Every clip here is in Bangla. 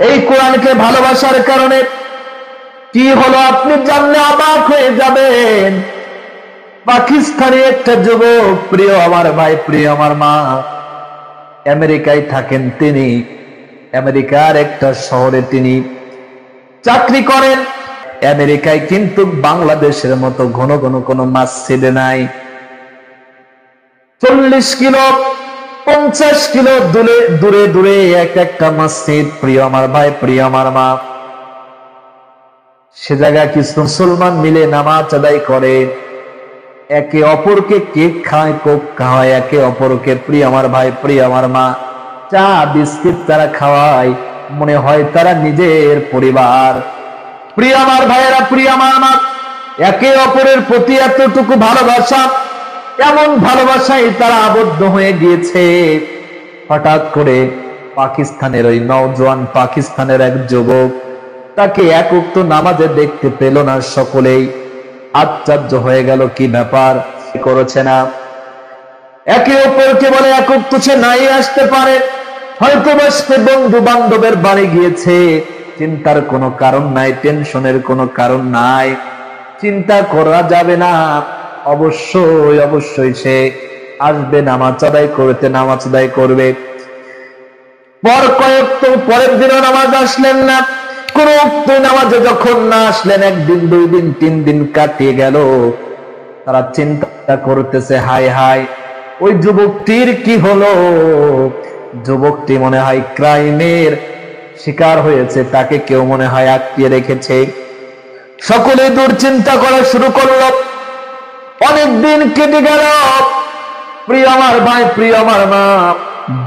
এই কোরআনকে ভালোবাসার কারণে কি হলো আপনি জানলে অবাক হয়ে যাবেন। পাকিস্তানি একটা যুবক, প্রিয় আমার ভাই, প্রিয় আমার মা, আমেরিকায় থাকেন তিনি, আমেরিকার একটা শহরে তিনি চাকরি করেন। আমেরিকায় কিন্তু বাংলাদেশের মতো ঘন ঘন কোনো মসজিদ নাই। 40 কিলো 50 কিলো দূরে দূরে এক একটা মসজিদ। প্রিয় আমার ভাই, প্রিয় আমার মা, সে জায়গায় কিছু মুসলমান মিলে নামাজ আদায় করে, একে অপরকে কেক খায়, কোক খাওয়ায় একে অপরকে। প্রিয় আমার ভাই, প্রিয় আমার মা, চা বিস্কিট তারা খাওয়ায়, মনে হয় তারা নিজের পরিবার। প্রিয় আমার ভাইয়েরা, প্রিয় আমার মা, একে অপরের প্রতি এতটুকু ভালোবাসা, এমন ভালোবাসায় তারা আবদ্ধ হয়ে গিয়েছে। হঠাৎ করে পাকিস্তানের ওই নওজোয়ান পাকিস্তানের এক যুবক, তাকে এক ওয়াক্ত নামাজে দেখতে পেল না। সকলেই আশ্চর্য হয়ে গেল, কি ব্যাপার, করেছে না। একে অপরকে বলে এক ওয়াক্ত সে নাই আসতে পারে, হয়তো সে বন্ধু বান্ধবের বাড়ি গিয়েছে। চিন্তার কোনো কারণ নাই, টেনশনের কোনো কারণ নাই, চিন্তা করা যাবে না। অবশ্যই অবশ্যই সে আসবে, নামাজ আদায় করতে, নামাজ আদায় করবে। পরের দিনও নামাজ আসলেন না। কোন নামাজে যখন না আসলেন, একদিন, 2 দিন, 3 দিন কাটিয়ে গেল। তারা চিন্তা করতেছে, হায় হায়, ওই যুবকটির কি হলো? যুবকটি মনে হয় ক্রাইমের শিকার হয়েছে, তাকে কেউ মনে হয় আটকিয়ে রেখেছে। সকলে দুশ্চিন্তা করা শুরু করলো। অনেকদিন কেটে গেল। প্রিয় আমার ভাই, প্রিয় আমার মা,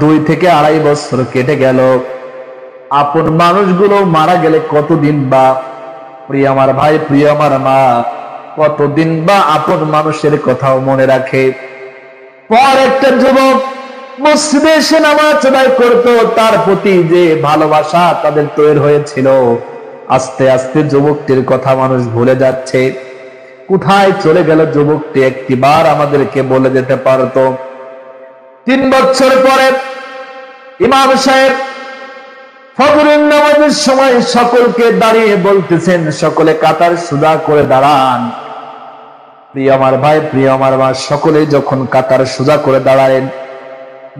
2 থেকে 2.5 বছর কেটে গেল। আপন মানুষগুলো মারা গেলে কতদিন বা, প্রিয় আমার ভাই, প্রিয় আমার মা, কতদিন বা আপন মানুষের কথাও মনে রাখে। পর একটা যুবক মসজিদে এসে নামাজ আদায় করতো, তার প্রতি যে ভালোবাসা তাদের তৈরি হয়েছিল, আস্তে আস্তে যুবকটির কথা মানুষ ভুলে যাচ্ছে। কোথায় চলে গেল যুবকটি? একটিবার আমাদেরকে বলে যেতে পারতো। 3 বছর পরে ইমাম সাহেব ফজরের নামাজের সময় সকলকে দাঁড়িয়ে বলতেছেন, সকলে কাতার সোজা করে দাঁড়ান। প্রিয় আমার ভাই, প্রিয় আমার মা, সকলে যখন কাতার সোজা করে দাঁড়ালেন,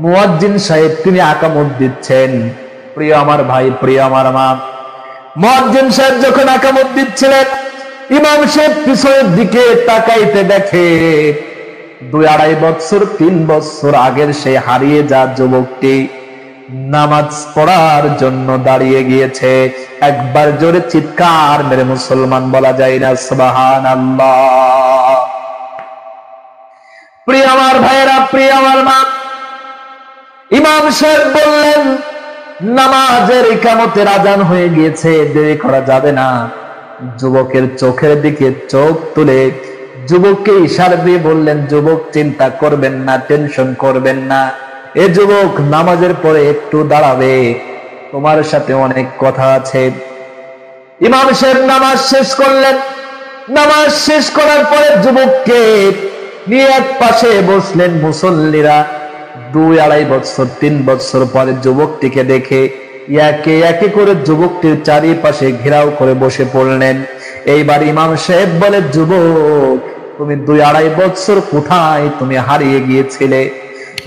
মুয়াজ্জিন সাহেব তিনি আকামত দিচ্ছেন। প্রিয় আমার ভাই, প্রিয় আমার মা, মুয়াজ্জিন সাহেব যখন আকামত দিচ্ছিলেন, ইমাম সাহেব পিছনের দিকে তাকাইতে দেখে 2-2.5 বছর 3 বছর আগের সেই হারিয়ে যাওয়া যুবকটি নামাজ পড়ার জন্য দাঁড়িয়ে গিয়েছে। একবার জোরে চিৎকার মেরে মুসলমান বলা যায় না সুবহানাল্লাহ? প্রিয় আমার ভাইয়েরা, প্রিয় আমার মা, ইমাম সাহেব বললেন, নামাজের ইকামতের আজান হয়ে গিয়েছে, দেরি করা যাবে না। যুবকের চোখের দিকে চোখ তুলে যুবককে ইশারা দিয়ে বললেন, যুবক চিন্তা করবেন না, টেনশন করবেন না, এ যুবক নামাজের পরে একটু দাঁড়াবে, তোমার সাথে অনেক কথা আছে। ইমাম সাহেব নামাজ শেষ করলেন। নামাজ শেষ করার পরে যুবককে নিয়ে এক পাশে বসলেন মুসল্লিরা। 2-2.5 বছর 3 বছর পরে যুবকটিকে দেখে একে একে করে যুবকটির চারিপাশে ঘেরাও করে বসে পড়লেন। এইবার ইমাম সাহেব বলে, যুবক তুমি 2-2.5 বছর কোথায় তুমি হারিয়ে গিয়েছিলে?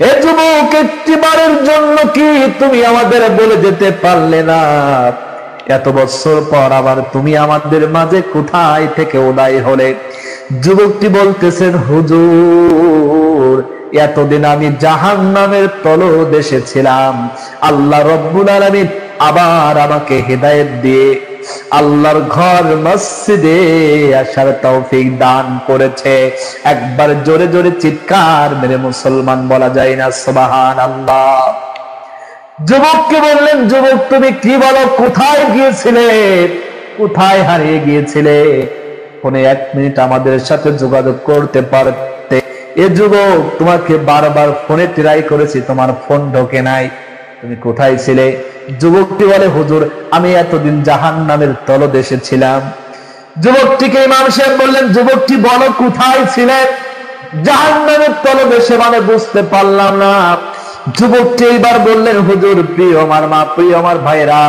এ যুবক, একটিবারের জন্য কি তুমি আমাদের বলে যেতে পারলে না? এত বছর পর আবার তুমি আমাদের মাঝে কোথায় থেকে উদয় হলে? যুবকটি বলতেছেন, হুজুর, এতদিন আমি জাহান্নামের তলদেশে ছিলাম, আল্লাহ রব্বুল আলামিন আবার আমাকে হেদায়েত দিয়ে আল্লাহর ঘর মসজিদে আসার তৌফিক দান করেছে। একবার জোরে জোরে চিৎকার মেরে মুসলমান বলা যায় না সুবহানাল্লাহ? যুবককে বললেন, যুবক তুমি কি বলো, কোথায় গিয়েছিলে, কোথায় হারিয়ে গিয়েছিলে? ফোনে 1 মিনিট আমাদের সাথে যোগাযোগ করতে পারতে। এ যুবক, তোমাকে বারবার ফোনে ট্রাই করেছি, তোমার ফোন ঢোকে নাই, তুমি কোথায় ছিলে? যুবকটি বলে, হুজুর আমি এতদিন জাহান্নামের তলদেশে ছিলাম। যুবকটিকে ইমাম সাহেব বললেন, যুবকটি বলো কোথায় ছিলেন? জাহান্নামের তলদেশে মানে বুঝতে পারলাম না। যুবকটি এবার বললেন, হুজুর প্রিয় আমার মা, প্রিয় আমার ভাইরা,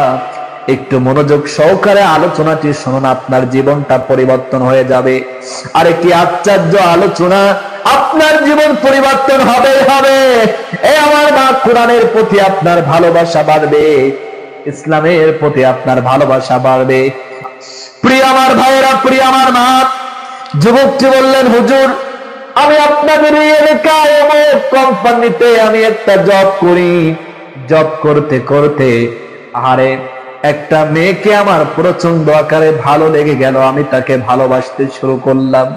একটু মনোযোগ সহকারে আলোচনাটি শুনুন, আপনার জীবনটা পরিবর্তন হয়ে যাবে। আর একটি আশ্চর্য আলোচনা, আপনার জীবন পরিবর্তন হবে হবে। এই আমার মা, কোরআনের প্রতি আপনার ভালোবাসা বাড়বে, ইসলামের প্রতি আপনার ভালোবাসা বাড়বে। প্রিয় আমার ভাইয়েরা, প্রিয় আমার মা, যুবকটি বললেন, হুজুর আমি আপনাদের এই এলাকায় অমুক কোম্পানিতে আমি একটা জব করি, জব করতে করতে আরে একটা মেয়েকে আমার প্রচন্ড আকারে ভালো লেগে গেল, আমি তাকে ভালোবাসতে শুরু করলাম।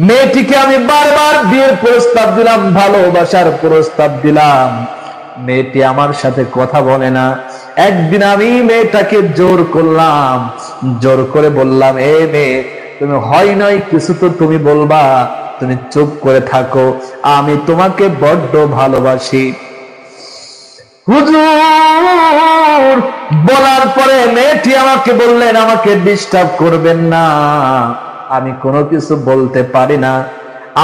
মেয়েটিকে আমি বারবার বিয়ের প্রস্তাব দিলাম, ভালোবাসার প্রস্তাব দিলাম, মেয়েটি আমার সাথে কথা বলে না। একদিন আমি মেয়েটাকে জোর করলাম, জোর করে বললাম, এ মেয়ে তুমি হয় নয় কিছু তো তুমি বলবা, তুমি চুপ করে থাকো, আমি তোমাকে বড্ড ভালোবাসি। হুজুর বলার পরে মেয়েটি আমাকে বললেন, আমাকে ডিস্টার্ব করবেন না, আমি কোনো কিছু বলতে পারি না,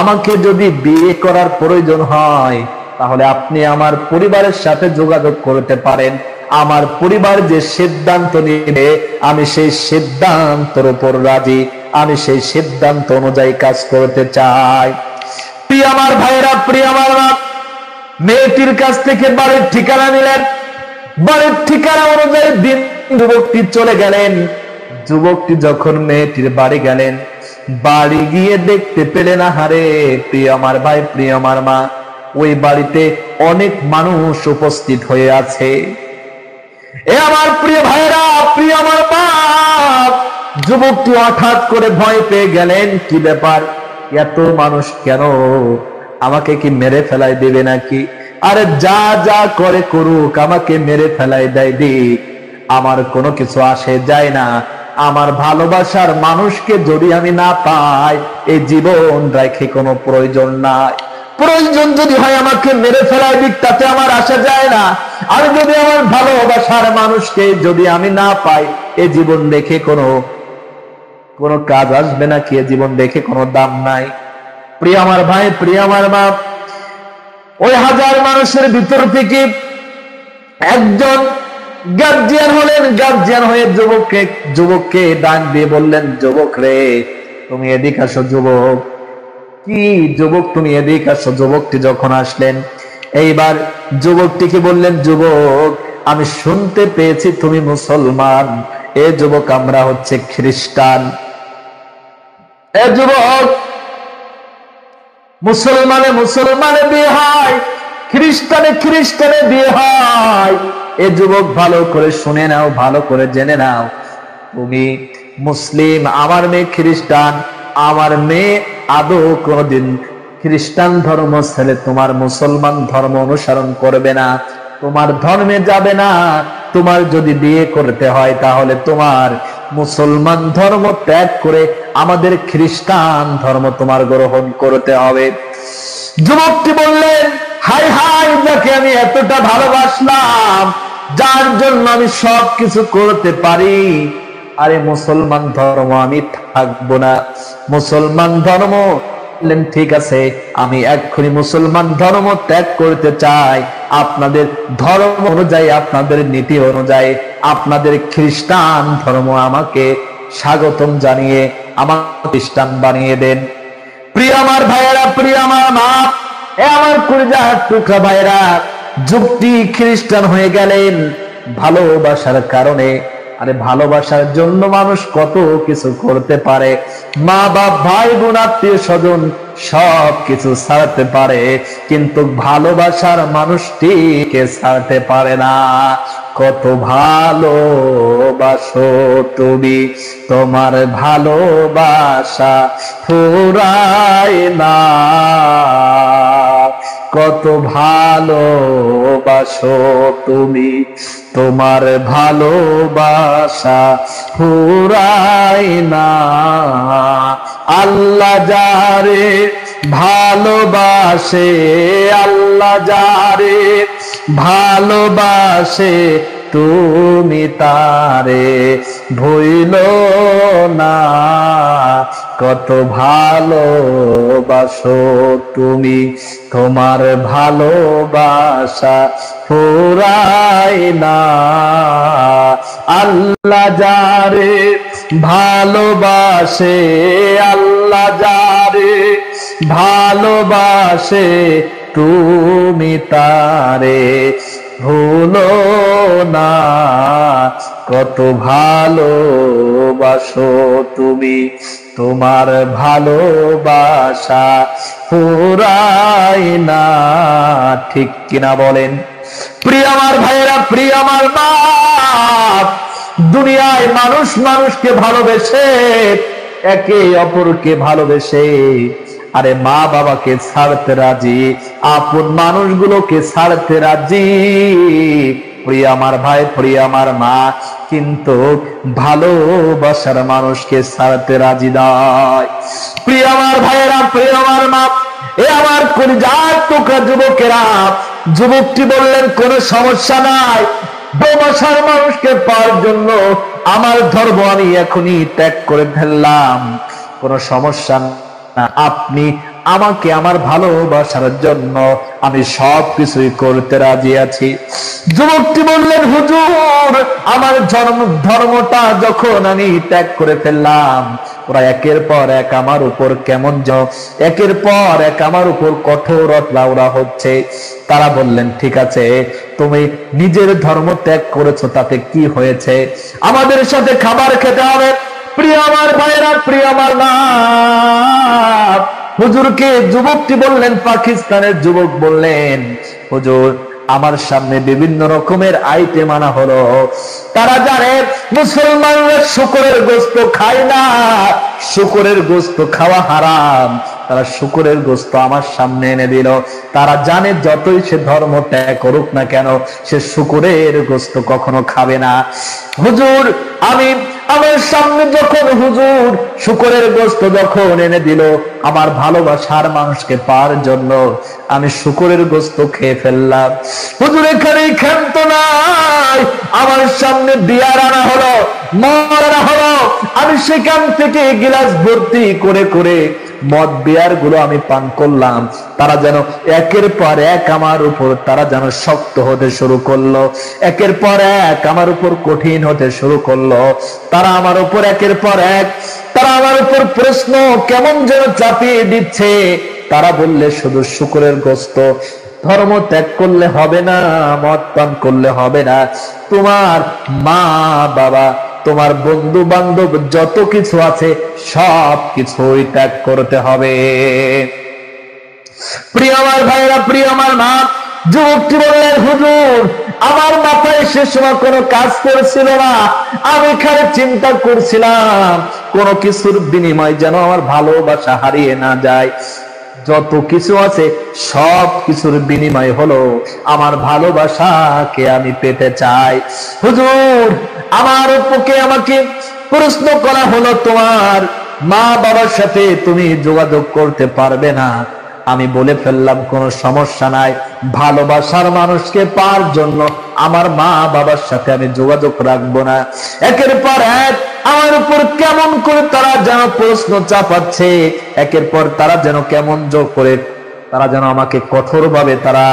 আমাকে যদি বিয়ে করার প্রয়োজন হয় তাহলে আপনি আমার পরিবারের সাথে যোগাযোগ করতে পারেন, আমার পরিবার যে সিদ্ধান্ত নিবে আমি সেই সিদ্ধান্তের উপর রাজি, আমি সেই সিদ্ধান্ত অনুযায়ী কাজ করতে চাই। প্রিয় আমার ভাইরা, প্রিয় আমার মা, মেয়েটির কাছ থেকে বাড়ির ঠিকানা নিলেন, বাড়ির ঠিকানা অনুযায়ী দিন যুবকটি চলে গেলেন। যুবকটি যখন মেয়েটির বাড়ি গেলেন, বাড়ি গিয়ে দেখতে পেলেন, আহারে প্রিয় আমার ভাই, প্রিয় আমার মা, ওই বাড়িতে অনেক মানুষ উপস্থিত হয়ে আছে। এ আমার প্রিয় ভাইরা, প্রিয় আমার বাপ, যুবকটি হঠাৎ করে ভয় পেয়ে গেলেন, কি ব্যাপার, এত মানুষ কেন, আমাকে কি মেরে ফেলাই দেবে নাকি? আরে যা যা করে করুক, আমাকে মেরে ফেলাই দেয় দিক, আমার কোনো কিছু আসে যায় না, আমার ভালোবাসার মানুষকে যদি আমি না পাই এই জীবন রেখে কোনো প্রয়োজন নাই, প্রয়োজন যদি হয় আমাকে মেরে ফেলাই দিক, তাতে আমার আসা যায় না। আর যদি আমার ভালোবাসার মানুষকে যদি আমি না পাই এই জীবন রেখে কোনো কাজ আসবে না কি, জীবন রেখে কোনো দাম নাই। প্রিয় আমার ভাই, প্রিয় আমার মা, ওই হাজার মানুষের ভিতর থেকে একজন গার্জিয়ান হলেন, গার্জিয়ান হয়ে যুবককে ডাক দিয়ে বললেন, যুবক রে তুমি এদিকে আসো। যুবক, কি যুবক তুমি এদিকে আসো। যুবকটি যখন আসলেন, এইবার যুবকটিকে বললেন, যুবক আমি শুনতে পেয়েছি তুমি মুসলমান। এ যুবক আমরা হচ্ছে খ্রিস্টান। এ যুবক, মুসলমানে মুসলমানে বিয়ে হয়, খ্রিস্টানে খ্রিস্টানে বিয়ে হয়। এ যুবক ভালো করে শুনে নাও, ভালো করে জেনে নাও, তুমি মুসলিম, আমার মেয়ে খ্রিস্টান, আমার মেয়ে আদৌ কোনদিন খ্রিস্টান ধর্ম ছেড়ে তোমার মুসলমান ধর্ম অনুসরণ করবে না, তোমার ধর্মে যাবে না। তোমার যদি বিয়ে করতে হয় তাহলে তোমার মুসলমান ধর্ম ত্যাগ করে আমাদের খ্রিস্টান ধর্ম তোমার গ্রহণ করতে হবে। যুবকটি বললেন, হাই হাই, যাকে আমি এতটা ভালোবাসলাম, যার জন্য আমি সব কিছু করতে পারি, আরে মুসলমান ধর্ম আমি থাকবো না, মুসলমান ধর্ম। বললেন, ঠিক আছে, আমি এক্ষুনি মুসলমান ধর্ম ত্যাগ করতে চাই, আপনাদের ধর্ম অনুযায়ী, আপনাদের নীতি অনুযায়ী আপনাদের খ্রিস্টান ধর্ম আমাকে স্বাগতম জানিয়ে আমার খ্রিস্টান বানিয়ে দেন। প্রিয় আমার ভাইয়েরা, প্রিয় আমার মা, এ আমার কলিজার টুকরা ভাইয়েরা, যুবকটি খ্রিস্টান হয়ে গেলেন ভালোবাসার কারণে। আরে ভালোবাসার জন্য মানুষ কত কিছু করতে পারে, মা বাপ, ভাই বোন, আত্মীয় স্বজন সব কিছু ছাড়তে পারে, কিন্তু ভালোবাসার মানুষটিকে ছাড়তে পারে না। কত ভালোবাসো তুমি, তোমার ভালোবাসা ফুরায় না, কত ভালোবাসো তুমি, তোমার ভালোবাসা ফুরায় না। আল্লাহ যারে ভালোবাসে, আল্লাহ যারে ভালোবাসে, তুমি তারে ভুইল না, কত ভালোবাসো তুমি, তোমার ভালোবাসা ফুরায় না। আল্লাহ যারে ভালোবাসে, আল্লাহ যারে ভালোবাসে, তুমি তারে ভুলো না, কত ভালোবাসো তুমি, তোমার ভালোবাসা ফুরায় না। ঠিক কিনা বলেন? প্রিয় আমার ভাইয়েরা, প্রিয় আমার মা, দুনিয়ায় মানুষ মানুষকে ভালোবেসে, একে অপরকে ভালোবেসে, আরে মা বাবাকে ছাড়তে রাজি, আপন মানুষগুলোকে ছাড়তে রাজি। প্রিয় আমার ভাই, প্রিয় আমার মা, কিন্তু ভালোবাসার মানুষকে ছাড়তে রাজি নয়। প্রিয় আমার ভাইয়েরা, প্রিয় আমার মা, এ আমার কলিজার টুকরা যুবকেরা, যুবকটি বললেন কোনো সমস্যা নাই, ভালোবাসার মানুষকে পাওয়ার জন্য আমার ধর্ম আমি এখনই ত্যাগ করে ফেললাম, কোনো সমস্যা না, আপনি আমাকে আমার ভালোবাসার জন্য আমি সবকিছুই করতে রাজি আছি। যুবকটি বললেন, হুজুর, আমার ধর্মটা যখন আমি ত্যাগ করে ফেললাম, ওরা একের পর এক আমার উপর কেমন একের পর এক আমার উপর কঠোর ওরা হচ্ছে। তারা বললেন, ঠিক আছে, তুমি নিজের ধর্ম ত্যাগ করেছো, তাতে কি হয়েছে, আমাদের সাথে খাবার খেতে হবে। প্রিয় আমার ভাইয়েরা, প্রিয় আমার মা, হুজুরকে যুবকটি বললেন, পাকিস্তানের যুবক বললেন, হুজুর, আমার সামনে বিভিন্ন রকমের আইটেম আনা হলো, তারা জানে মুসলমানরা শুকরের গোশত খায় না, শুকরের গোশত খাওয়া হারাম, তারা শুকরের গোশত আমার সামনে এনে দিল। তারা জানে যতই সে ধর্ম ত্যাগ করুক না কেন, সে শুকরের গোশত কখনো খাবে না। হুজুর, আমি আমার সামনে যখন হুজুর শুকরের গোশত যখন এনে দিল, আমার ভালোবাসার মানুষকে পাওয়ার জন্য আমি শুকরের গোশত খেয়ে ফেললাম। হুজুর, এখানেই ক্ষান্ত নাই, আমার সামনে বিয়ার আনা হলো, মদ আনা হলো, আমি সেখান থেকে গিলাস ভর্তি করে করে মদ বিয়ার গুলো আমি পান করলাম। তারা যেন একের পর এক আমার উপর তারা যেন শক্ত হতে শুরু করলো, একের পর এক আমার উপর কঠিন হতে শুরু করলো। তারা আমার উপর একের পর এক তারা আমার উপর প্রশ্ন কেমন যেন চাপিয়ে দিচ্ছে। তারা বললে, শুধু শুকরের গোশত ধর্ম ত্যাগ করলে হবে না, মদ পান করলে হবে না, তোমার মা বাবা, তোমার বন্ধু বান্ধব যত কিছু আছে সব কিছুই ত্যাগ করতে হবে। প্রিয় আমার ভাইরা, প্রিয় আমার মা, যুবকটি বললেন, হুজুর, আমার মাথায় সে সময় কোনো কাজ করছিল না, আমি খালি চিন্তা করছিলাম কোনো কিছুর বিনিময় যেন আমার ভালোবাসা হারিয়ে না যায়। যত কিছু আছে সব কিছুর বিনিময় হলো আমার ভালোবাসাকে আমি পেতে চাই। হুজুর, আমার পক্ষে আমাকে প্রশ্ন করা হলো, তোমার মা বাবার সাথে তুমি যোগাযোগ করতে পারবে না। আমি বলে ফেললাম, কোনো সমস্যা নাই, ভালোবাসার মানুষকে পাওয়ার জন্য আমার মা বাবার সাথে আমি যোগাযোগ রাখবো না। একের পর এক আমার উপর কেমন করে তারা যেন প্রশ্ন চাপাচ্ছে, একের পর তারা যেন কেমন যোগ করে তারা যেন আমাকে কঠোর ভাবে তারা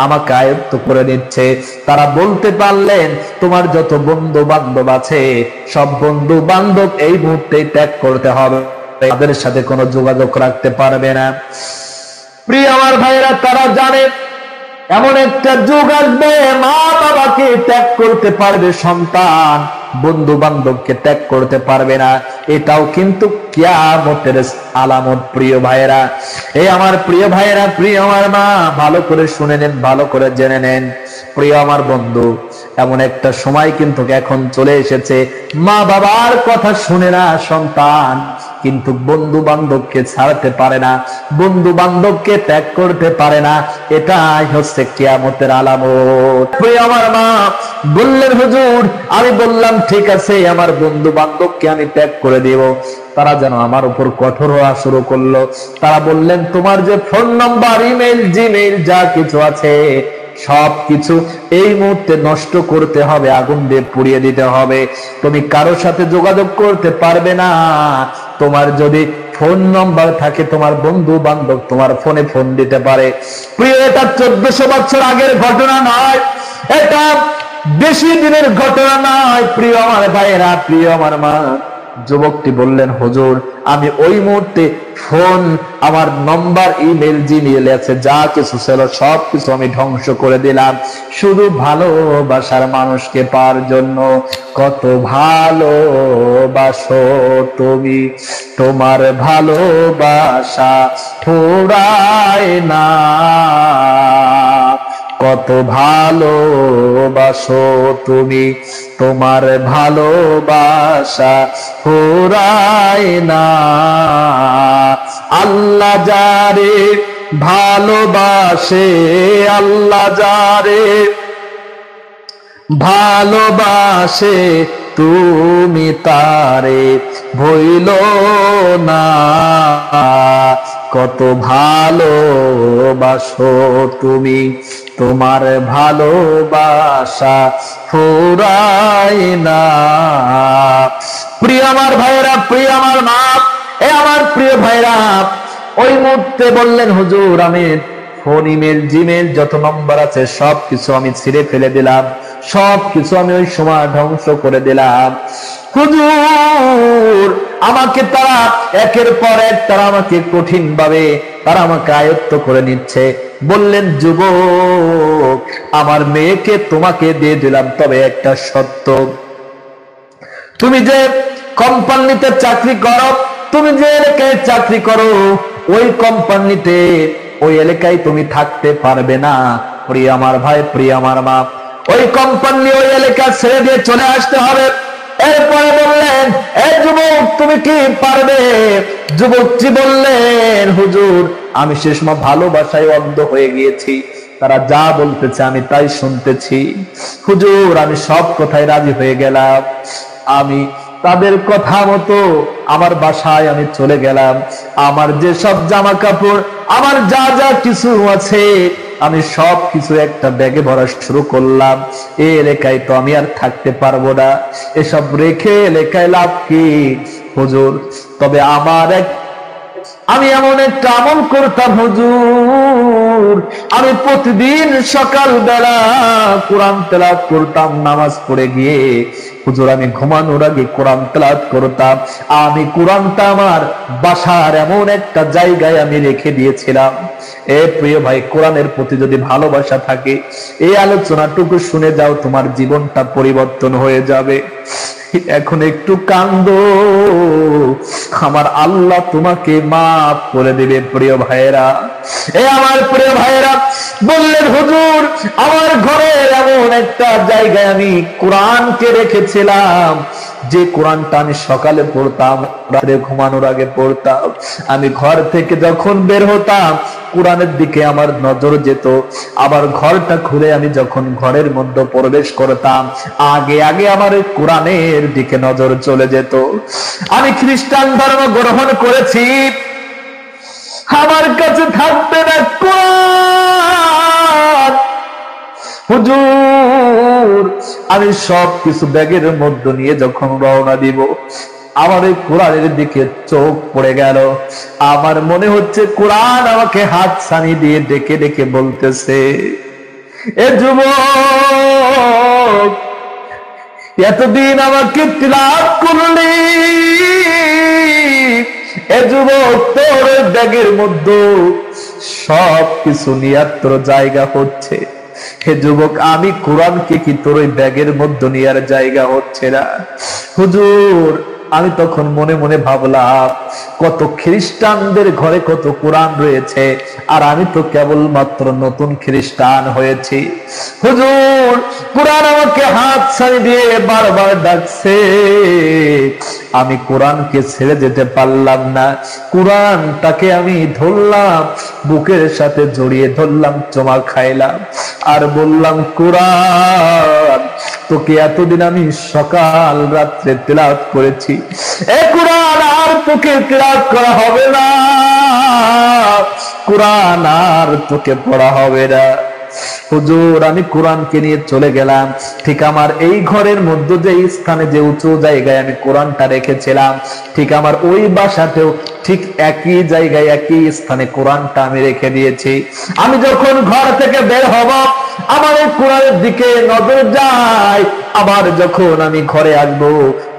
আমাকে আয়ত্ত করে নিচ্ছে। তারা বলতে পারলেন, তোমার যত বন্ধু বান্ধব আছে সব বন্ধু বান্ধব এই মুহূর্তে ত্যাগ করতে হবে, তাদের সাথে কোনো যোগাযোগ রাখতে পারবে না। প্রিয় আমার ভাইরা, তারা জানে এমন একটা যুগ আসবে, মা বাবাকে ত্যাগ করতে পারবে সন্তান, বন্ধু বান্ধবকে ত্যাগ করতে পারবে না। এটাও কিন্তু কিয়ামতের আলামত। প্রিয় ভাইয়েরা, এই আমার প্রিয় ভাইয়েরা, প্রিয় আমার মা, ভালো করে শুনে নেন, ভালো করে জেনে নেন। প্রিয় আমার বন্ধু, এমন একটা সময় কিন্তু এখন চলে এসেছে, মা বাবার কথা শুনে না সন্তান, কিন্তু বন্ধু বান্ধবকে ছাড়তে পারে না, বন্ধু বান্ধবকে ত্যাগ করতে পারে না। এটাই হচ্ছে কিয়ামতের আলামত। প্রিয় আমার মা বললেন, হুজুর, আমি বললাম ঠিক আছে, আমার বন্ধু বান্ধবকে আমি ত্যাগ করে দেব। তারা যেন আমার উপর কঠোর হওয়া শুরু করলো। তারা বললেন, তোমার যে ফোন নাম্বার, ইমেল, জিমেইল যা কিছু আছে সবকিছু এই মুহূর্তে নষ্ট করতে হবে, আগুন দিয়ে পুড়িয়ে দিতে হবে। তুমি কারোর সাথে যোগাযোগ করতে পারবে না। তোমার যদি ফোন নম্বর থাকে, তোমার বন্ধু বান্ধব তোমার ফোনে ফোন দিতে পারে। প্রিয়, এটা 1400 বছর আগের ঘটনা নয়, এটা বেশি দিনের ঘটনা নয়। প্রিয় আমার ভাইয়েরা, প্রিয় আমার মা, যুবকটি বললেন, হুজুর আমি ওই মুহূর্তে ফোন, আমার নম্বর, ইমেল, জিমেইল আছে, যা কিছু ছিল সবকিছু আমি ধ্বংস করে দিলাম শুধু ভালোবাসার মানুষকে পাওয়ার জন্য। কত ভালোবাসো তুমি, তোমার ভালোবাসা ফুরায় না। কত ভালোবাসো তুমি, তোমার ভালোবাসা ফুরায় না। আল্লাহ যারে ভালোবাসে, আল্লাহ যারে ভালোবাসে, তুমি তারে ভুলো না। কত ভালোবাসো তুমি, তোমার ভালোবাসা ফুরায় না। প্রিয় আমার ভাইরা, প্রিয় আমার মা, এ আমার প্রিয় ভাইরা, ওই মুহূর্তে বললেন, হুজুর আমি ফোন, ইমেল, জিমেল যত নম্বর আছে সবকিছু আমি ছিঁড়ে ফেলে দিলাম, সবকিছু আমি ওই সময় ধ্বংস করে দিলাম। হুজুর আমাকে তারা একের পর এক, তারা আমাকে কঠিন ভাবে তারা আমাকে আয়ত্ত করে নিচ্ছে। বললেন, যুবক আমার মেয়েকে তোমাকে দিয়ে দিলাম, তবে একটা সত্য, তুমি যে কোম্পানিতে চাকরি করো, তুমি যে এলাকায় চাকরি করো, ওই কোম্পানিতে ওই এলাকায় তুমি থাকতে পারবে না। প্রিয় আমার ভাই, প্রিয় আমার মা, ওই কোম্পানি ওই এলাকা ছেড়ে দিয়ে চলে আসতে হবে। এরপরে বললেন, এ যুবক তুমি কি পারবে? যুবকটি বললেন, হুজুর আমি সে সময় ভালোবাসায় অন্ধ হয়ে গিয়েছি, তারা যা বলতেছে আমি তাই শুনতেছি। হুজুর আমি সব কথায় রাজি হয়ে গেলাম, আমি তাদের কথা মতো আমার বাসায় আমি চলে গেলাম। আমার যে সব জামা কাপড়, আমার যা যা কিছু আছে, আমি সব কিছু একটা ব্যাগে ভরা শুরু করলাম। এই এলাকায় তো আমি আর থাকতে পারবো না, এসব রেখে এলাকায় লাভ কি হুজুর? তবে আমি এমন একটা আমল করতাম হুজুর, আমি প্রতিদিন সকাল বেলা কোরআন তেলাওয়াত করতাম, নামাজ পড়ে গিয়ে হুজুর আমি ঘুমানোর আগে কোরআন তেলাওয়াত করতাম। আমি কোরআনটা আমার বাসার এমন একটা জায়গায় আমি রেখে দিয়েছিলাম। এ প্রিয় ভাই, কোরআনের প্রতি যদি ভালোবাসা থাকে, এই আলোচনাটুকু শুনে যাও, তোমার জীবনটা পরিবর্তন হয়ে যাবে। এখন একটু কান্দো, আমার আল্লাহ তোমাকে মাফ করে দিবে। প্রিয় ভাইয়েরা, এ আমার প্রিয় ভাইয়েরা, বললেন হুজুর আমার ঘরে এমন একটা জায়গায় আমি কোরআনকে রেখেছিলাম, যে কোরআনটা আমি সকালে পড়তাম, রাতে ঘুমানোর আগে পড়তাম। আমি ঘর থেকে যখন বের হতাম কোরআনের দিকে আমার নজর যেত, আবার ঘরটা খুলে আমি যখন ঘরের মধ্যে প্রবেশ করতাম আগে আগে আমার কোরআনের দিকে নজর চলে যেত। আমি খ্রিস্টান ধর্ম গ্রহণ করেছি, আমার কাছে থাকবে না কোরআন। হুজুর আমি সব কিছু ব্যাগের মধ্যে নিয়ে যখন রওনা দিব, আমার এই কোরআনের দিকে চোখ পড়ে গেল। আমার মনে হচ্ছে কোরআন আমাকে হাত ছানি দিয়ে ডেকে ডেকে বলতেছে, এ যুবক এতদিন আমাকে তিলাওয়াত করলি, এ যুবক তোর ব্যাগের মধ্যে সব কিছু নিয়াত্র জায়গা হচ্ছে। হে যুবক আমি কোরআনকে কি তোর ওই ব্যাগের মধ্যে নেওয়ার জায়গা হচ্ছে না? হুজুর আমি তখন মনে মনে ভাবলাম, কত খ্রিস্টানদের ঘরে কত কোরআন রয়েছে, আর আমি তো কেবলমাত্র নতুন খ্রিস্টান হয়েছি। হুজুর কোরআন আমাকে হাত ছাড়ি দিয়ে বারবার ডাকছে, আমি কোরআনকে ছেড়ে যেতে পারলাম না। কোরআনটাকে আমি ধরলাম, বুকের সাথে জড়িয়ে ধরলাম, চমা খাইলাম, আর বললাম, কোরআন তোকে এতদিন আমি সকাল রাত্রে তেলাওয়াত করেছি, এ কোরআন আর তোকে তেলাওয়াত করা হবে না, কোরআন আর তোকে পড়া হবে না। হুজুর আমি কোরআনকে নিয়ে চলে গেলাম, ঠিক আমার এই ঘরের মধ্যে যে স্থানে যে উঁচু জায়গায় আমি কোরআনটা রেখেছিলাম, ঠিক আমার ওই বাসাতেও ঠিক একই জায়গায় একই স্থানে কোরআনটা আমি রেখে দিয়েছি। আমি যখন ঘর থেকে বের হব আমার এই কোরআনের দিকে নজর যায়, আবার যখন আমি ঘরে আসবো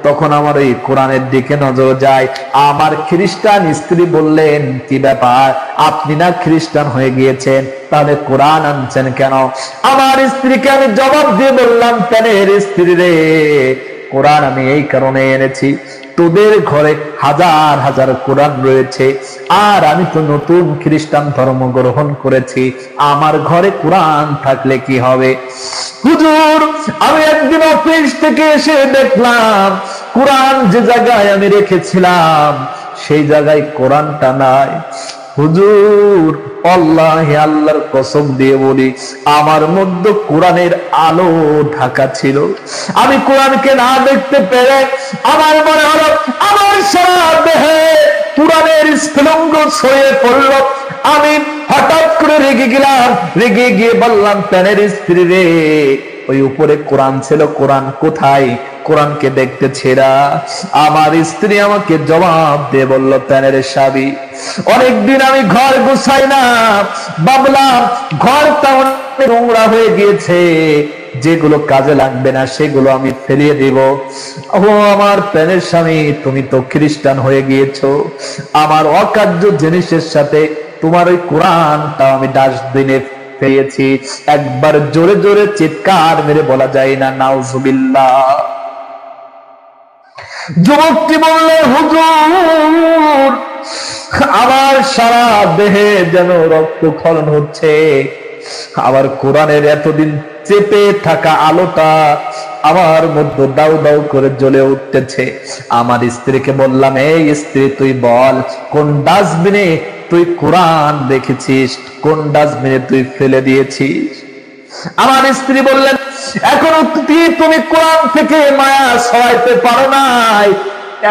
তখন আমার এই কোরআনের দিকে নজর যায়। আমার খ্রিস্টান স্ত্রী বললেন, কি ব্যাপার, আপনি না খ্রিস্টান হয়ে গিয়েছেন, তাহলে কোরআন আনছেন কেন? আমার স্ত্রীকে আমি জবাব দিয়ে বললাম, প্যানের স্ত্রী রে, কোরআন আমি এই কারণে এনেছি, তোদের ঘরে হাজার হাজার কোরআন রয়েছে, আর আমি তো নতুন খ্রিস্টান ধর্ম গ্রহণ করেছি, আমার ঘরে কোরআন থাকলে কি হবে? হুজুর আমি একদিন অফিস থেকে এসে দেখলাম কোরআন যে জায়গায় আমি রেখেছিলাম সেই জায়গায় কোরআনটা নাই। হুজুর আল্লাহ, আল্লাহর কসম দিয়ে বলি, আমার মধ্যে কোরআনের আলো ঢাকা ছিল। আমি কোরআনকে না দেখতে পেরে আমার মনে হলো আমার সারা দেহে কোরআনের স্ফুলিঙ্গ ছড়িয়ে পড়ল। আমি হঠাৎ করে রেগে গেলাম, রেগে গিয়ে বললাম, প্যানের স্ত্রী রে, ওই উপরে কোরআন ছিল, কোরআন কোথায়? কোরআনকে দেখতে ছেড়া। আমার স্ত্রী আমাকে জবাব দিয়ে বলল, প্যানের স্বামী, অনেকদিন আমি ঘর গুছাই না, ভাবলাম ঘরটা অনেক নোংরা হয়ে গিয়েছে, যেগুলো কাজে লাগবে না সেগুলো আমি ফেলিয়ে দিব। ও আমার প্যানের স্বামী, তুমি তো খ্রিস্টান হয়ে গিয়েছো, আমার অকার্য জিনিসের সাথে তোমার ওই কোরআনটা আমি ডাস্টবিনে পেয়েছি। একবার জোরে জোরে চিৎকার মেরে বলা যায় না নাউজুবিল্লাহ। যুবকটি বললেন, হুজুর আমার সারা দেহে যেন রক্তক্ষরণ হচ্ছে, আবার কোরআনের এতদিন চেপে থাকা আলোটা আমার মধ্যে দাউ দাউ করে জ্বলে উঠতেছে। আমার স্ত্রীকে বললাম, এই স্ত্রী তুই বল, কোন ডাস্টবিনে তুই কোরআন দেখেছিস, কোন ডাস্টবিনে তুই ফেলে দিয়েছিস? আমার স্ত্রী বললেন, এখনো তুমি কোরআন থেকে মায়া সরাইতে পারো নাই,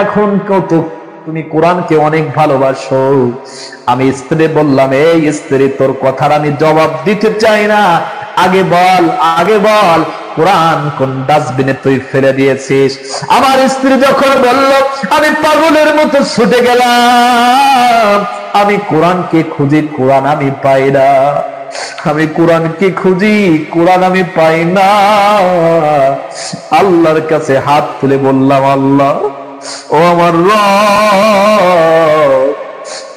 এখন কত তুমি কোরআনকে অনেক ভালোবাসো। আমি স্ত্রী বললাম, এই স্ত্রী তোর কথার আমি জবাব দিতে চাই না, আগে বল, আগে বল কোরআন কোন ডাস্টবিনে তুই ফেলে দিয়েছিস? আমার স্ত্রী যখন বলল, আমি পাগলের মতো ছুটে গেলাম, আমি কোরআনকে খুঁজি, কোরআন আমি পাই না, আমি কোরআনকে খুঁজি, কোরআন আমি পাই না। আল্লাহর কাছে হাত তুলে বললাম, আল্লাহ ও আমার রব,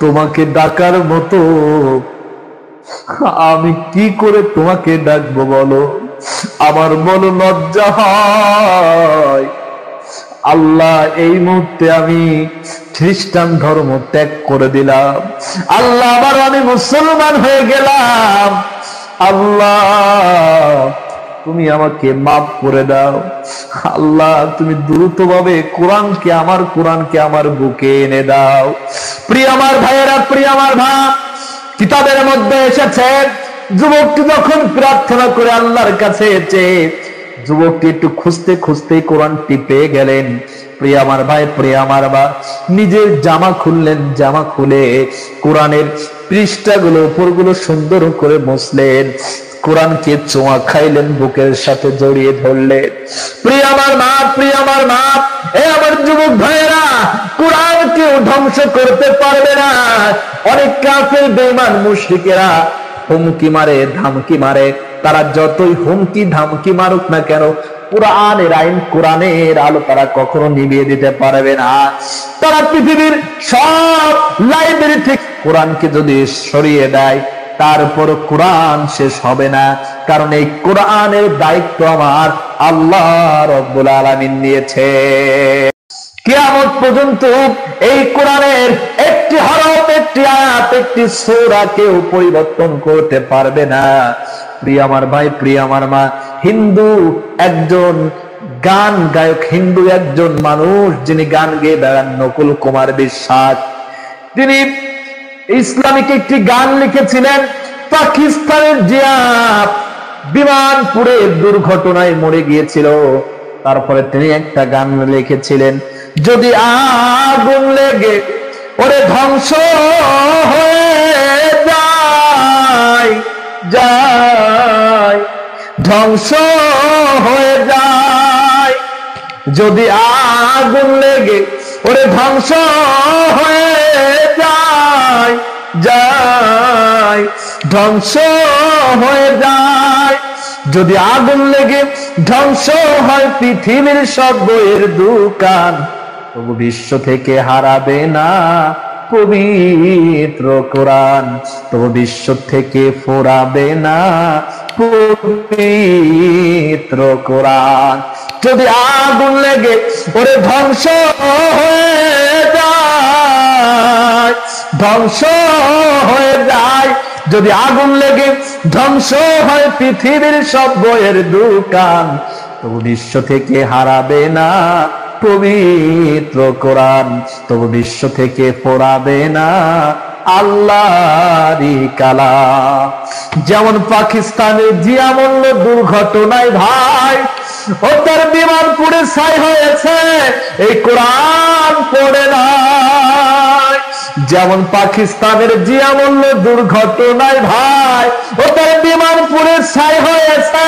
তোমাকে ডাকার মতো আমি কি করে তোমাকে ডাকবো বলো? আমার বলো লজ্জা হয়। আল্লাহ এই মুহূর্তে আমি খ্রিস্টান ধর্ম ত্যাগ করে দিলাম, আল্লাহ আবার আমি মুসলমান হয়ে গেলাম, আল্লাহ তুমি আমাকে মাফ করে দাও, আল্লাহ তুমি দ্রুতভাবে কোরআনকে আমার বুকে এনে দাও। প্রিয় আমার ভাইয়েরা, প্রিয় আমার ভাই, কিতাবের মধ্যে এসেছে যুবকটি যখন প্রার্থনা করে আল্লাহর কাছে চেয়ে যুবকটি একটু খুঁজতে খুঁজতে কোরআনটি পেয়ে গেলেন। প্রিয় আমার ভাই, প্রিয় আমার মা, নিজের জামা খুললেন, জামা খুলে কোরআনের পৃষ্ঠাগুলো উপরগুলো সুন্দর করে মুছলেন, কোরআনকে চোয়া খাইলেন, বুকের সাথে জড়িয়ে ধরলেন। প্রিয় আমার মা, প্রিয় আমার মা, এ আমার যুবক ভাইয়েরা, কোরআন কেউ ধ্বংস করতে পারবে না। অনেক কাফের বেঈমান মুশরিকেরা হুমকি মারে, ধামকি মারে, তারা যতই হুমকি ধামকি মারুক না কেন, কোরআনের আইন, কোরআনের আলো তারা কখনো নিভিয়ে দিতে পারবে না। তারা পৃথিবীর সব লাইব্রেরি থেকে কোরআনকে যদি সরিয়ে দেয়, তারপর কোরআন শেষ হবে না, কারণ এই কোরআনের দায়িত্ব আমার আল্লাহ রাব্বুল আলামিন নিয়েছে। কিয়ামত পর্যন্ত এই কোরআনের একটি হরফ, একটি আয়াত, একটি সূরা কেউ পরিবর্তন করতে পারবে না। প্রিয় আমার ভাই, প্রিয় আমার মা, হিন্দু একজন গান গায়ক, হিন্দু একজন মানুষ যিনি গান গেয়ে বেড়ান, নকুল কুমার বিশ্বাস, তিনি ইসলামিক একটি গান লিখেছিলেন। পাকিস্তানের জিয়া বিমানপুরে দুর্ঘটনায় মরে গিয়েছিল, তারপরে তিনি একটা গান লিখেছিলেন, যদি আগুন লেগে ওরে ধ্বংস হয়ে যায়, যায় ধ্বংস হয়ে যায়। যদি আগুন লেগে ওরে ধ্বংস হয়ে যায়, যায় ধ্বংস হয়ে যায়। যদি আগুন লেগে ধ্বংস হয় পৃথিবীর সব বইয়ের দোকান, তবু বিশ্ব থেকে হারাবে না পবিত্র কোরআন, তবু বিশ্ব থেকে ফোরাবে না পবিত্র কোরআন। যদি আগুন লেগে ওরে ধ্বংস হয়ে যায়, ধ্বংস হয়ে যায়। যদি আগুন লেগে ধ্বংস হয় পৃথিবীর সব বইয়ের দোকান, তবু বিশ্ব থেকে হারাবে না পবিত্র কোরআন, তবু বিশ্ব থেকে ফোরাবে না আল্লাহরই কালাম। যেমন পাকিস্তানের জিয়া মল্ল দুর্ঘটনায় ভাই ও তার বিমান পুড়ে ছাই হয়েছে, এই কোরআন পড়ে নাই। যেমন পাকিস্তানের জিয়া মল্ল দুর্ঘটনায় ভাই ও তার বিমান পুড়ে ছাই হয়েছে,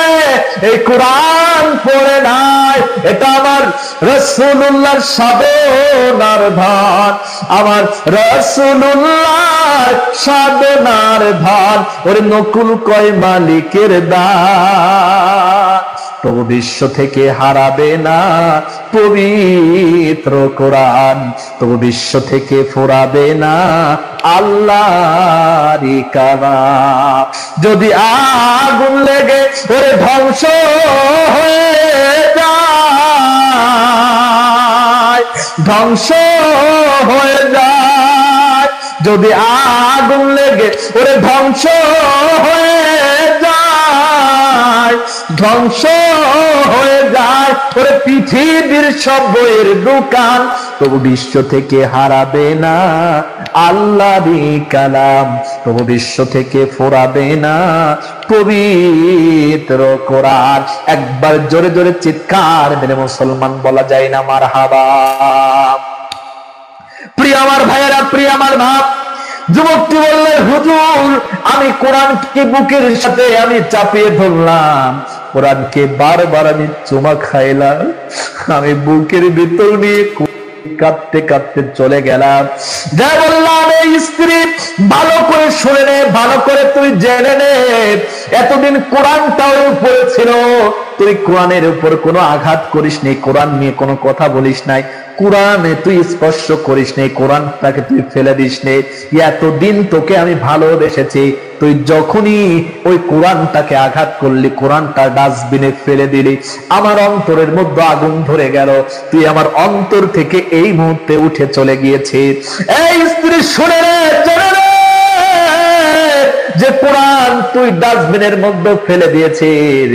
এই কোরআন পড়ে নাই। এটা আমার রাসূলুল্লাহর সাধনার ধান, আমার রাসূলুল্লাহর সাধনার ধান। ওরে নকুল কয় মালিকের দান, তবু বিশ্ব থেকে হারাবে না পবিত্র কোরআন, তবু বিশ্ব থেকে ফোরাবে না আল্লাহরই কালাম। যদি আগুন লেগে ওরে ধ্বংস হয়ে যায়, ধ্বংস হয়ে যায়। যদি আগুন লেগে ওরে ধ্বংস হয়ে যায়, ধ্বংস হয়ে যায় ওরে পৃথিবীর সব বইয়ের দোকান, তবু বিশ্ব থেকে হারাবে না আল্লাহরই কালাম, তবু বিশ্ব থেকে ফোরাবে না পবিত্র কোরআন। একবার জোরে জোরে চিৎকার মেরে মুসলমান বলা যায় না মারহাবা। প্রিয় আমার ভাইয়েরা, প্রিয় আমার বাপ, যুবকটি বললেন হুজুর আমি কোরআনকে বুকের সাথে আমি চাপিয়ে ধরলাম, কোরআনকে বারবার আমি চুমা খাইলাম, আমি বুকের ভিতর নিয়ে কাঁদতে কাঁদতে চলে গেলাম। যা বললাম এই স্ত্রী ভালো করে শুনে নে, ভালো করে তুই জেনে নে, এতদিন কোরআনটাও উপরে ছিল, তুই কোরআনের উপর কোনো আঘাত করিস নি, কোরআন নিয়ে কোনো কথা বলিস নাই, কোরআনে তুই স্পর্শ করিস নি, কোরআনটাকে তুই ফেলে দিস নি। এতদিন তোকে আমি ভালোবেসেছি, তুই যখনই ওই কোরআনটাকে আঘাত করলি, কোরআনটা ডাস্টবিনে ফেলে দিলি, আমার অন্তরের মধ্যে আগুন ধরে গেল, তুই আমার অন্তর থেকে এই মুহূর্তে উঠে চলে গিয়েছিস। এই স্ত্রী শুনে রে, জেনে রে যে কোরআন তুই ডাস্টবিনের মধ্যে ফেলে দিয়েছিস,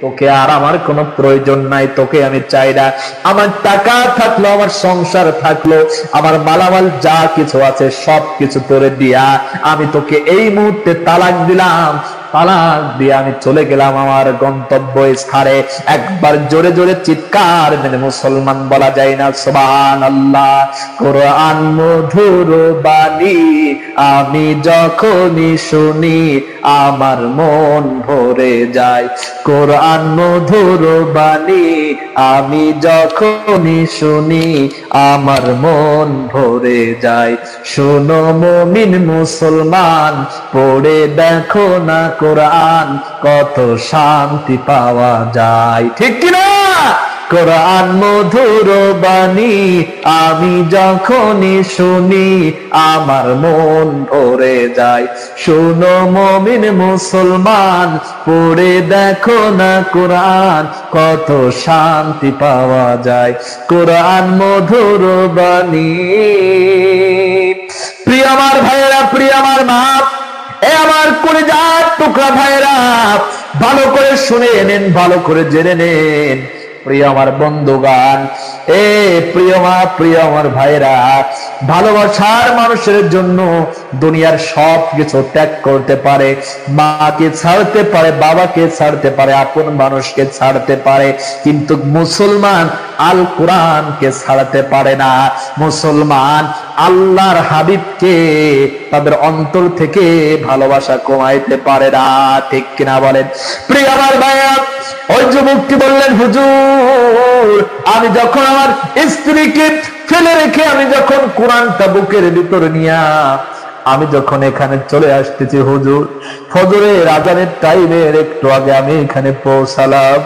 তোকে আর আমার কোনো প্রয়োজন নাই, তোকে আমি চাই না। আমার টাকা থাকলো, আমার সংসার থাকলো, আমার মালামাল যা কিছু আছে সব কিছু তোরে দিয়া আমি তোকে এই মুহূর্তে তালাক দিলাম, তালাক দিয়ে আমি চলে গেলাম আমার গন্তব্য স্থানে। একবার জোরে জোরে চিৎকার মেরে মুসলমান বলা যায় না সুবহানাল্লাহ। কোরআন মধুর বাণী আমি যখনই শুনি আমার মন ভরে যায়, কোরআন মধুর বাণী আমি যখনই শুনি আমার মন ভরে যায়। শোনো মুমিন মুসলমান, পড়ে দেখো না কোরআন, কত শান্তি পাওয়া যায়, ঠিক কিনা? কোরআন মধুর বাণী আমি যখনই শুনি আমার মন ভরে যায়। শোনো মুমিন মুসলমান, পড়ে দেখো না কোরআন, কত শান্তি পাওয়া যায়। কোরআন মধুর বাণী। প্রিয় আমার ভাইয়েরা, প্রিয় আমার মা, এ আমার কলিজার টুকরা ভাইয়েরা, ভালো করে শুনে নেন, ভালো করে জেনে নেন। প্রিয় আমার বন্ধুগান, এ প্রিয় মা, প্রিয় আমার ভাইরা, ভালোবাসার মানুষের জন্য দুনিয়ার সব কিছু ত্যাগ করতে পারে, মাকে ছাড়তে পারে, বাবাকে ছাড়তে পারে, আপন মানুষকে ছাড়তে পারে, কিন্তু মুসলমান আল কোরআনকে ছাড়তে পারে না। মুসলমান আল্লাহর হাবিবকে তাদের অন্তর থেকে ভালোবাসা কমাইতে পারে না, ঠিক কিনা বলেন? প্রিয় আমার ভাইয়া, ওই যুবকটি বললেন, হুজুর আমি যখন আমার স্ত্রীকে ফেলে রেখে আমি যখন কোরআনটা বুকের ভিতরে নিয়ে আমি যখন এখানে চলে আসতেছি হুজুর, ফজরের আজানের টাইমের একটু আগে আমি এখানে পৌঁছালাম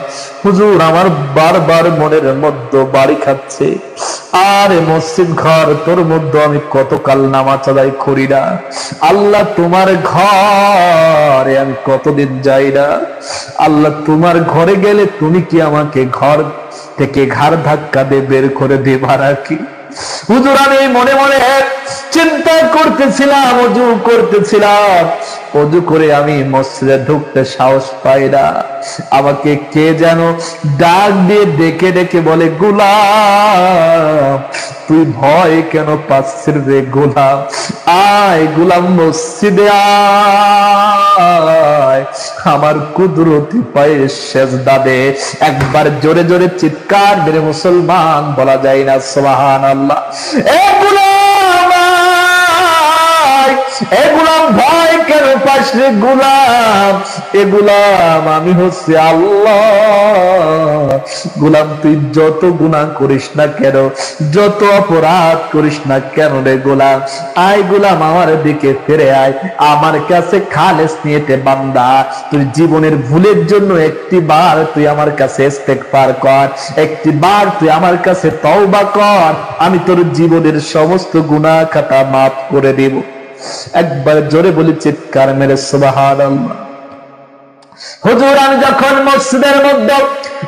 হুজুর, আমার বারবার মনের মধ্যে বাড়ি খাচ্ছে, আরে মসজিদ ঘর তোর মধ্যে আমি কতকাল নামাজ আদায় করি না, আল্লাহ তোমার ঘরে আমি কতদিন যাই না, আল্লাহ তোমার ঘরে গেলে তুমি কি আমাকে ঘর থেকে ঘাড় ধাক্কা দিয়ে বের করে দেবা নাকি? হুজুর আমি মনে মনে চিন্তা করতেছিলাম, ওযু করতেছিলাম, ওযু করে আমি মসজিদে ঢুকতে সাহস পাই না, আমাকে কে যেন ডাক দিয়ে ডেকে ডেকে বলে, গোলাম তুই ভয় কেন পাচ্ছিস রে গোলাম, আয় গোলাম মসজিদে আয়, আমার কুদরতি পায়ে সেজদা দে। একবার জোরে জোরে চিৎকার মেরে মুসলমান বলা যায় না সুবহানাল্লাহ। এ গোলাম এ গোলাম ভয় কেন পাস রে গোলাম, এ গোলাম আমি হচ্ছে আল্লাহ, গোলাম তুই যত গুনাহ করিস না কেন, যত অপরাধ করিস না কেন রে গোলাম, আয় গোলাম আমার দিকে ফিরে আয়, আমার কাছে খালেস নিয়েতে বান্দা, তুই জীবনের ভুলের জন্য একটি বার তুই আমার কাছে ইস্তেগফার কর, একটি বার তুই আমার কাছে তওবা কর, আমি তোর জীবনের সমস্ত গুনাহ খাতা মাফ করে দেব। একবার জোরে বলি চিৎকার মেরে সুবহানাল্লাহ। হুজুর আমি যখন মসজিদের মধ্যে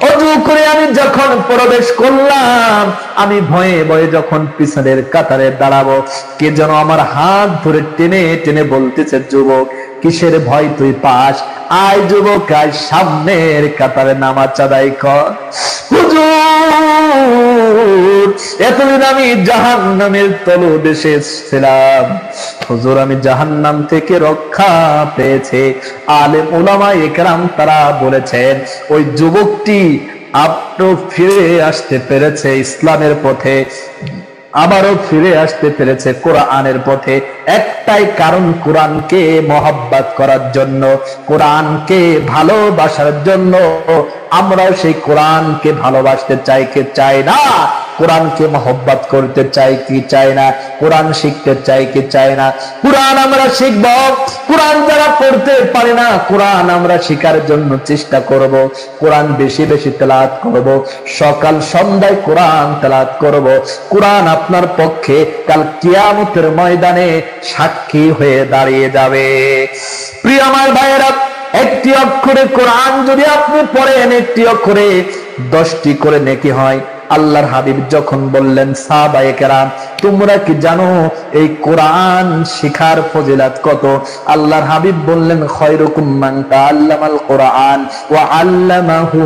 ওযু করে আমি যখন প্রবেশ করলাম, আমি ভয়ে ভয়ে যখন পিছনের কাতারে দাঁড়াবো, কে যেন আমার হাত ধরে টেনে টেনে বলতেছে, যুবক কিসের ভয় তুই পাস, আয় যুবক আয় সামনের কাতারে নামাজ আদায় কর। হুজুর এতদিন আমি জাহান্নামের তলদেশে ছিলাম, হুজুর আমি জাহান্নাম থেকে রক্ষা পেয়েছে। আলেম উলামা ইকরাম তারা বলেছেন ওই যুবকটি আবারও ফিরে আসতে পেরেছে ইসলামের পথে, আবারও ফিরে আসতে পেরেছে কোরআনের পথে, একটাই কারণ কোরআনকে মহব্বত করার জন্য, কোরআনকে ভালোবাসার জন্য। আমরাও সেই কোরআনকে ভালোবাসতে চাই কে চাই না, কোরআনকে মহব্বত করতে চাই কি চাই না, কোরআন শিখতে চাই কি চাই না। কোরআন আমরা শিখব, কোরআন যারা পড়তে পারে না কোরআন আমরা শিখার জন্য চেষ্টা করব, কোরআন বেশি বেশি তেলাওয়াত করব, সকাল সন্ধ্যায় কোরআন তেলাওয়াত করব। কোরআন আপনার পক্ষে কাল কিয়ামতের ময়দানে সাক্ষী হয়ে দাঁড়িয়ে যাবে। প্রিয় আমার ভাইয়েরা, একটি অক্ষরে কোরআন যদি আপনি পড়েন, একটি অক্ষরে 10টি করে নেকি হয়। আল্লাহর হাবিব যখন বললেন, সাহাবায়ে কেরাম তোমরা কি জানো এই কোরআন শিখার ফজিলত কত? আল্লাহর হাবিব বললেন, খায়রুকুম মান তাআল্লামাল কোরআন ওয়া আল্লামাহু,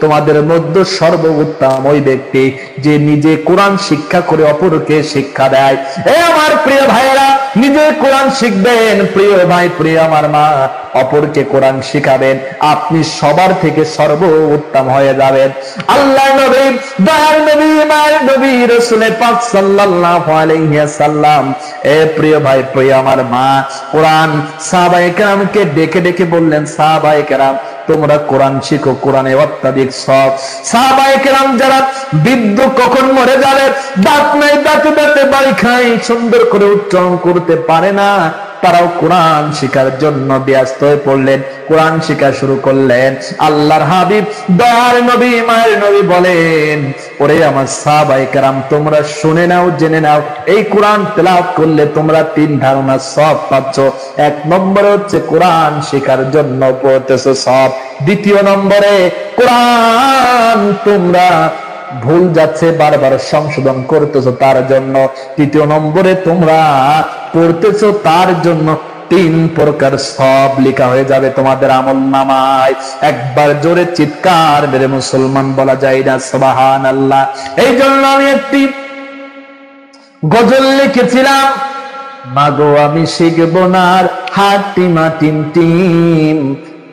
তোমাদের মধ্যে সর্বোত্তম ওই ব্যক্তি যে নিজে কোরআন শিক্ষা করে অপরকে শিক্ষা দেয়। এ আমার প্রিয় ভাইরা, নিজে কোরআন শিখবেন, প্রিয় ভাই প্রিয় আমার মা অপরকে কোরআন শিখাবেন, আপনি সবার থেকে সর্বোত্তম হয়ে যাবেন। আল্লাহ নবী, দয়ার নবী, মায়ের নবী রাসূল পাক সাল্লাল্লাহু আলাইহি ওয়াসাল্লাম, এ প্রিয় ভাই প্রিয় আমার মা কোরআন সাহাবায়ে কেরামকে ডেকে ডেকে বললেন, সাহাবায়ে কেরাম তোমরা কোরআন শিখো, কোরআনে অত্যাধিক সব। সাহাবায়ে কেরাম যারা বৃদ্ধ কখন মরে যাবে, দাঁত নাই, দাঁতে দাঁতে বাড়ি খায়, সুন্দর করে উচ্চারণ করতে পারে না, তারাও কোরআন শিখার জন্য ব্যস্ত হয়ে পড়লেন, কোরআন শিখা শুরু করলেন। আল্লাহর হাবিব দয়ার নবী মায়ের নবী বলেন, ওরে আমার সাহাবায়ে কেরাম তোমরা শুনে নাও, জেনে নাও, এই কোরআন তেলাওয়াত করলে তোমরা 3 ধারণা সব পাচ্ছ। 1 নম্বরে হচ্ছে কোরআন শিখার জন্য পড়তেছো সব, 2 নম্বরে কোরআন তোমরা ভুল যাচ্ছে বারবার সংশোধন করতেছো তার জন্য, 3 নম্বরে তোমরা পড়তেছো তার জন্য 3 প্রকার সব লেখা হয়ে যাবে তোমাদের আমলনামায়। একবার জোরে চিৎকার মেরে মুসলমান বলা যায় না সুবহানাল্লাহ। এই জন্য আমি একটি গজল লিখেছিলাম, মাগো আমি শিখবো না আর হাটিমা টিম টিম,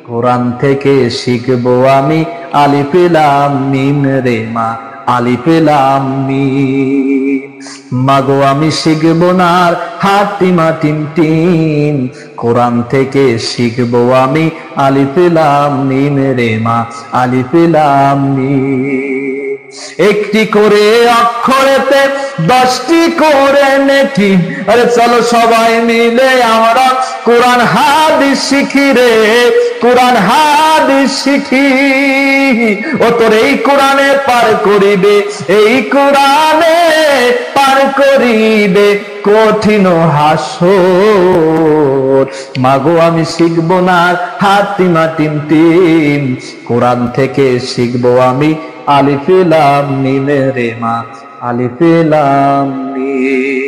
কোরআন থেকে শিখবো আমি আলিফ লাম মিম রে মা, আলিফ লাম মিম। মাগো আমি শিখবো না আর হাতিমা টিম টিম, কোরআন থেকে শিখবো আমি আলিফ লাম মিম রে মা, আলিফ লাম মিম। একটি করে অক্ষরেতে 10টি করে নেকি, আরে চলো সবাই মিলে আমরা কোরআন হাদিস শিখি রে, কোরআন হাদিস শিখি। ও তোর এই কোরআনে পার করিবে, এই কোরআনে পার করিবে কঠিন হাসর। মাগো আমি শিখবো না হাতিমা টিম টিম, কোরআন থেকে শিখবো আমি আলিফ লাম মিম রে মা, আলিফ লাম মিম।